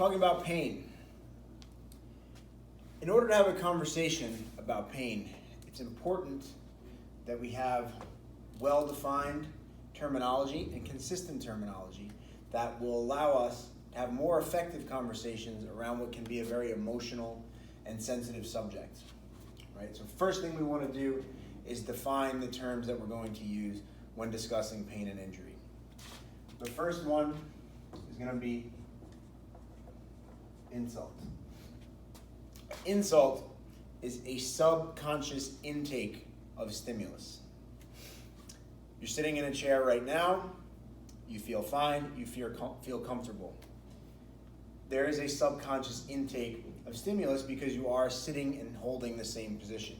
talking about pain. In order to have a conversation about pain, it's important that we have well-defined terminology and consistent terminology that will allow us to have more effective conversations around what can be a very emotional and sensitive subject. Right? So first thing we want to do is define the terms that we're going to use when discussing pain and injury. The first one is going to be insult. Insult is a subconscious intake of stimulus. You're sitting in a chair right now, you feel fine, you feel comfortable. There is a subconscious intake of stimulus because you are sitting and holding the same position.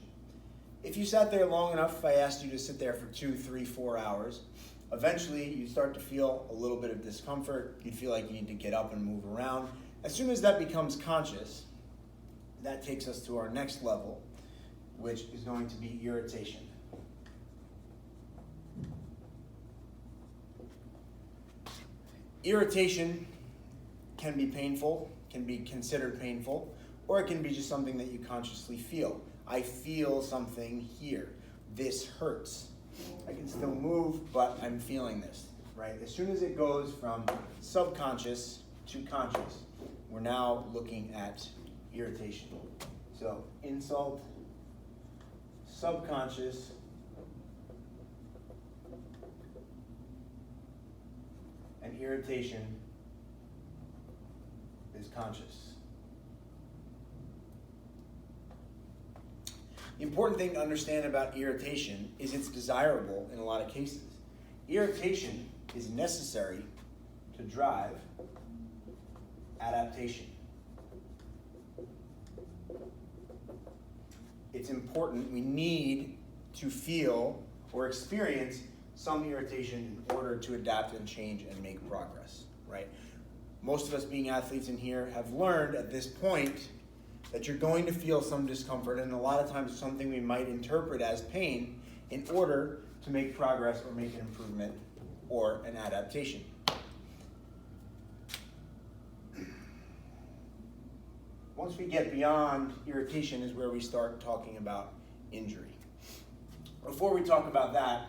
If you sat there long enough, if I asked you to sit there for 2, 3, 4 hours, eventually you'd start to feel a little bit of discomfort. You'd feel like you need to get up and move around. As soon as that becomes conscious, that takes us to our next level, which is going to be irritation. Irritation can be painful, can be considered painful, or it can be just something that you consciously feel. I feel something here. This hurts. I can still move, but I'm feeling this, right? As soon as it goes from subconscious to conscious, we're now looking at irritation. So insult, subconscious, and irritation is conscious. The important thing to understand about irritation is it's desirable in a lot of cases. Irritation is necessary to drive adaptation. It's important. We need to feel or experience some irritation in order to adapt and change and make progress, right? Most of us being athletes in here have learned at this point that you're going to feel some discomfort, and a lot of times something we might interpret as pain in order to make progress or make an improvement or an adaptation. Once we get beyond irritation is where we start talking about injury. Before we talk about that,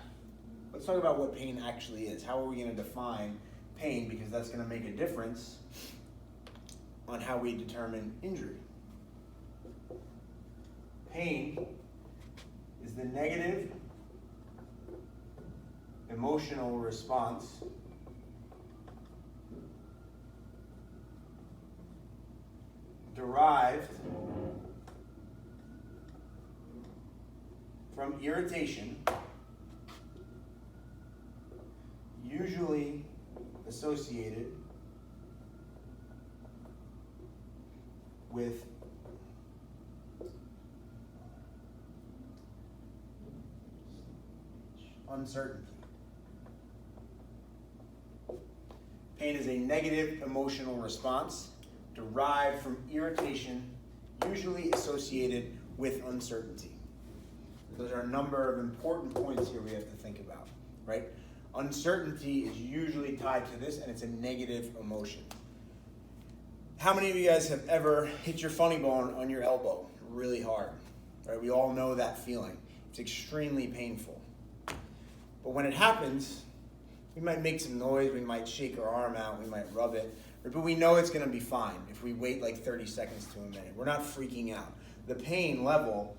let's talk about what pain actually is. How are we going to define pain? Because that's going to make a difference on how we determine injury. Pain is the negative emotional response derived from irritation, usually associated with uncertainty. Pain is a negative emotional response derived from irritation, usually associated with uncertainty. Those are a number of important points here we have to think about, right? Uncertainty is usually tied to this, and it's a negative emotion. How many of you guys have ever hit your funny bone on your elbow really hard? Right? We all know that feeling. It's extremely painful. But when it happens, we might make some noise, we might shake our arm out, we might rub it, but we know it's going to be fine if we wait like 30 seconds to a minute. We're not freaking out. The pain level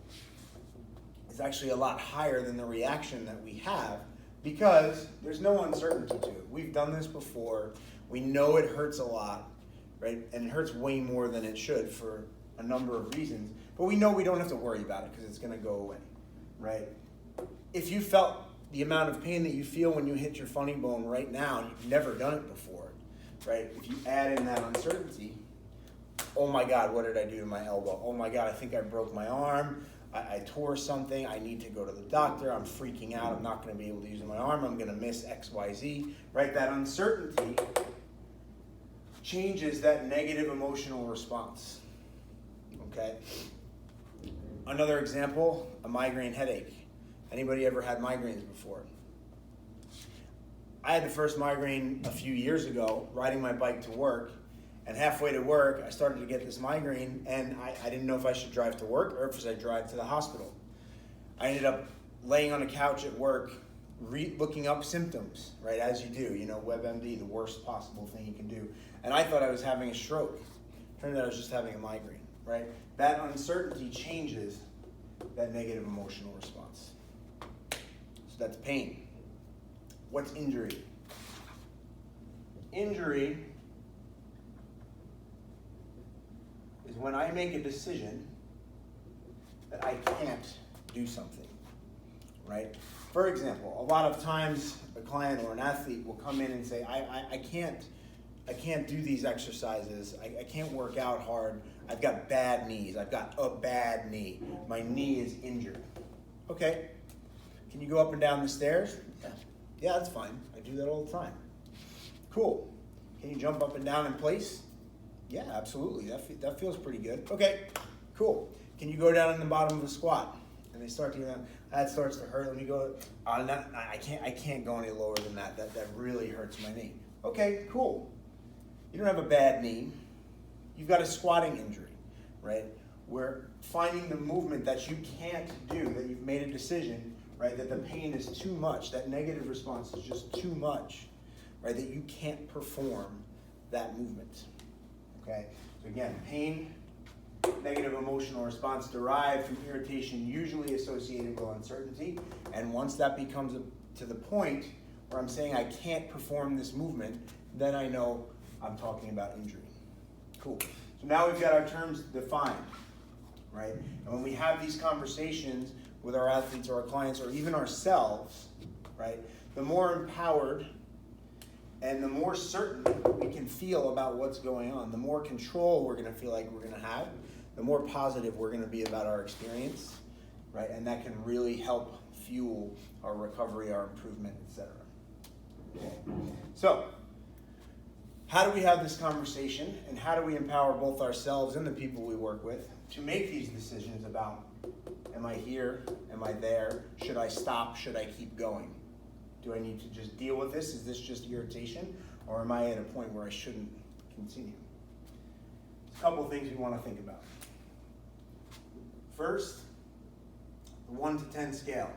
is actually a lot higher than the reaction that we have because there's no uncertainty to it. We've done this before. We know it hurts a lot, right? And it hurts way more than it should for a number of reasons. But we know we don't have to worry about it because it's going to go away, right? If you felt the amount of pain that you feel when you hit your funny bone right now, and you've never done it before, right? If you add in that uncertainty, oh my God, what did I do to my elbow? Oh my God, I think I broke my arm. I tore something. I need to go to the doctor. I'm freaking out. I'm not going to be able to use my arm. I'm going to miss X, Y, Z, right? That uncertainty changes that negative emotional response, okay? Another example, a migraine headache. Anybody ever had migraines before? I had the first migraine a few years ago, riding my bike to work, And halfway to work, I started to get this migraine, and I didn't know if I should drive to work or if I should drive to the hospital. I ended up laying on a couch at work, looking up symptoms, right, as you do. You know, WebMD, the worst possible thing you can do. And I thought I was having a stroke. Turned out I was just having a migraine, right? That uncertainty changes that negative emotional response. So that's pain. What's injury? Injury is when I make a decision that I can't do something, right? For example, a lot of times a client or an athlete will come in and say, I can't do these exercises. I can't work out hard. I've got bad knees. I've got a bad knee. My knee is injured. Okay. Can you go up and down the stairs? Yeah, that's fine. I do that all the time. Cool. Can you jump up and down in place? Yeah, absolutely. That feels pretty good. Okay, cool. Can you go down in the bottom of a squat? And they start to do that. That starts to hurt. Let me go. I can't go any lower than that. That really hurts my knee. Okay, cool. You don't have a bad knee. You've got a squatting injury, right? We're finding the movement that you can't do, that you've made a decision, right? That the pain is too much. That negative response is just too much, right? That you can't perform that movement. Okay, so again, pain, negative emotional response derived from irritation, usually associated with uncertainty. And once that becomes to the point where I'm saying I can't perform this movement, then I know I'm talking about injury. Cool. So now we've got our terms defined, right? And when we have these conversations with our athletes or our clients or even ourselves, right, the more empowered and the more certain we can feel about what's going on, the more control we're going to feel like we're going to have, the more positive we're going to be about our experience, right? And that can really help fuel our recovery, our improvement, etc. Okay. So, how do we have this conversation, and how do we empower both ourselves and the people we work with to make these decisions about, am I here, am I there, should I stop, should I keep going? Do I need to just deal with this? Is this just irritation? Or am I at a point where I shouldn't continue? There's a couple things we want to think about. First, the 1 to 10 scale.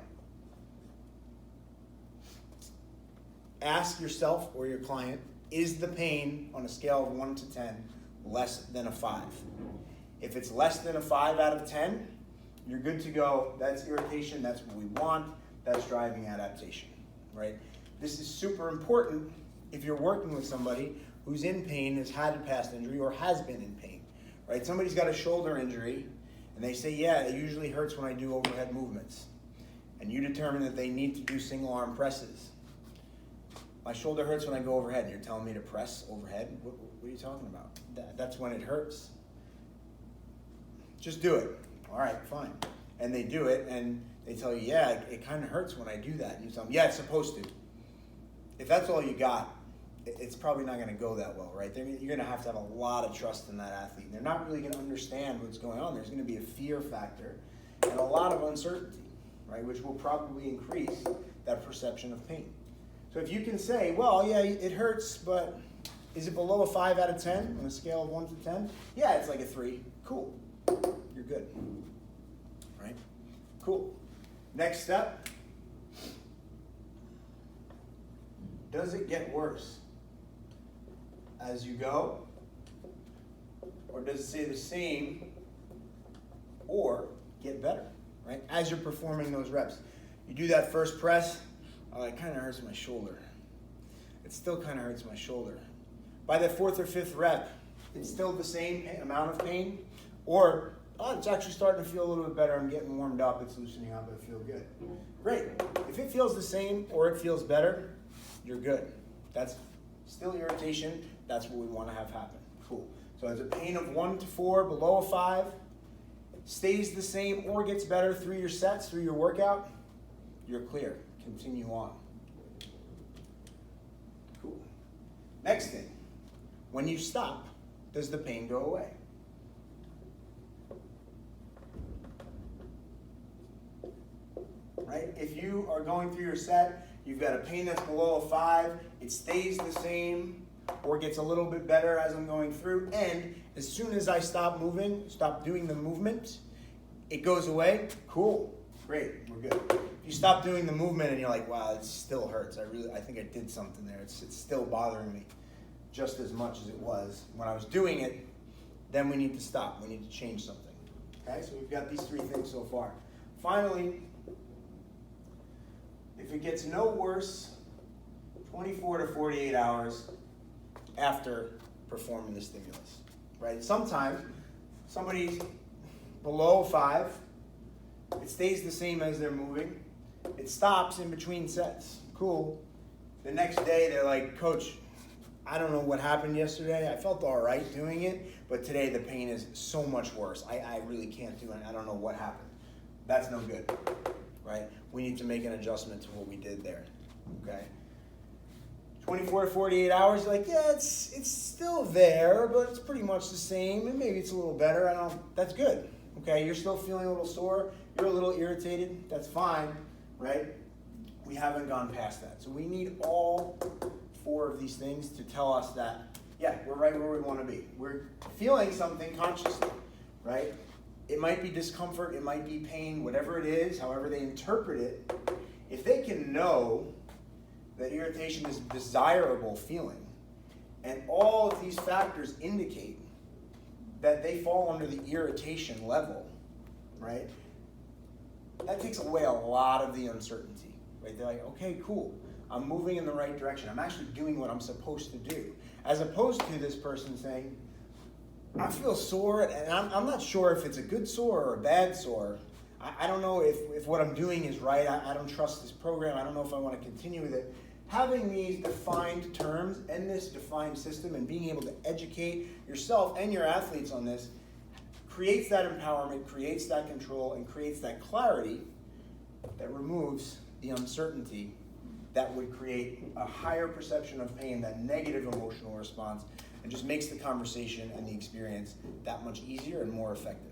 Ask yourself or your client, is the pain on a scale of 1 to 10 less than a 5? If it's less than a 5 out of 10, you're good to go. That's irritation, that's what we want, that's driving adaptation. Right? This is super important if you're working with somebody who's in pain, has had a past injury, or has been in pain. Right? Somebody's got a shoulder injury, and they say, yeah, it usually hurts when I do overhead movements. And you determine that they need to do single arm presses. My shoulder hurts when I go overhead, and you're telling me to press overhead? What are you talking about? That's when it hurts. Just do it. All right, fine. And they do it, and they tell you, yeah, it kind of hurts when I do that. And you tell them, yeah, it's supposed to. If that's all you got, it's probably not going to go that well, right? You're going to have a lot of trust in that athlete. They're not really going to understand what's going on. There's going to be a fear factor and a lot of uncertainty, right, which will probably increase that perception of pain. So if you can say, well, yeah, it hurts, but is it below a 5 out of 10 on a scale of 1 to 10? Yeah, it's like a 3. Cool. You're good. Right? Cool. Next step. Does it get worse as you go? Or does it stay the same or get better, right? As you're performing those reps. You do that first press, it kind of hurts my shoulder. It still kind of hurts my shoulder. By the 4th or 5th rep, it's still the same amount of pain, or it's actually starting to feel a little bit better. I'm getting warmed up. It's loosening up. I feel good. Great. If it feels the same or it feels better, you're good. That's still irritation. That's what we want to have happen. Cool. So it's a pain of 1 to 4, below a 5, stays the same or gets better through your sets, through your workout, you're clear. Continue on. Cool. Next thing. When you stop, does the pain go away? Right? If you are going through your set, you've got a pain that's below a 5, it stays the same, or gets a little bit better as I'm going through. And as soon as I stop doing the movement, it goes away. Cool, great, we're good. If you stop doing the movement and you're like, wow, it still hurts. I think I did something there. It's still bothering me just as much as it was when I was doing it. Then we need to stop. We need to change something. Okay, so we've got these 3 things so far. Finally, if it gets no worse, 24 to 48 hours after performing the stimulus, right? Sometimes somebody's below 5, it stays the same as they're moving, it stops in between sets, cool. The next day they're like, coach, I don't know what happened yesterday, I felt all right doing it, but today the pain is so much worse, I really can't do it, I don't know what happened. That's no good, right? We need to make an adjustment to what we did there, okay? 24 to 48 hours, like, yeah, it's still there, but it's pretty much the same, and maybe it's a little better. That's good. Okay, you're still feeling a little sore, you're a little irritated, that's fine, right? We haven't gone past that. So we need all 4 of these things to tell us that, yeah, we're right where we want to be. We're feeling something consciously, right? It might be discomfort, it might be pain, whatever it is, however they interpret it. If they can know that irritation is a desirable feeling, and all of these factors indicate that they fall under the irritation level, right? That takes away a lot of the uncertainty, right? They're like, okay, cool, I'm moving in the right direction. I'm actually doing what I'm supposed to do. As opposed to this person saying, I feel sore, and I'm not sure if it's a good sore or a bad sore. I don't know if what I'm doing is right. I don't trust this program. I don't know if I want to continue with it. Having these defined terms and this defined system and being able to educate yourself and your athletes on this creates that empowerment, creates that control, and creates that clarity that removes the uncertainty that would create a higher perception of pain, that negative emotional response, and just makes the conversation and the experience that much easier and more effective.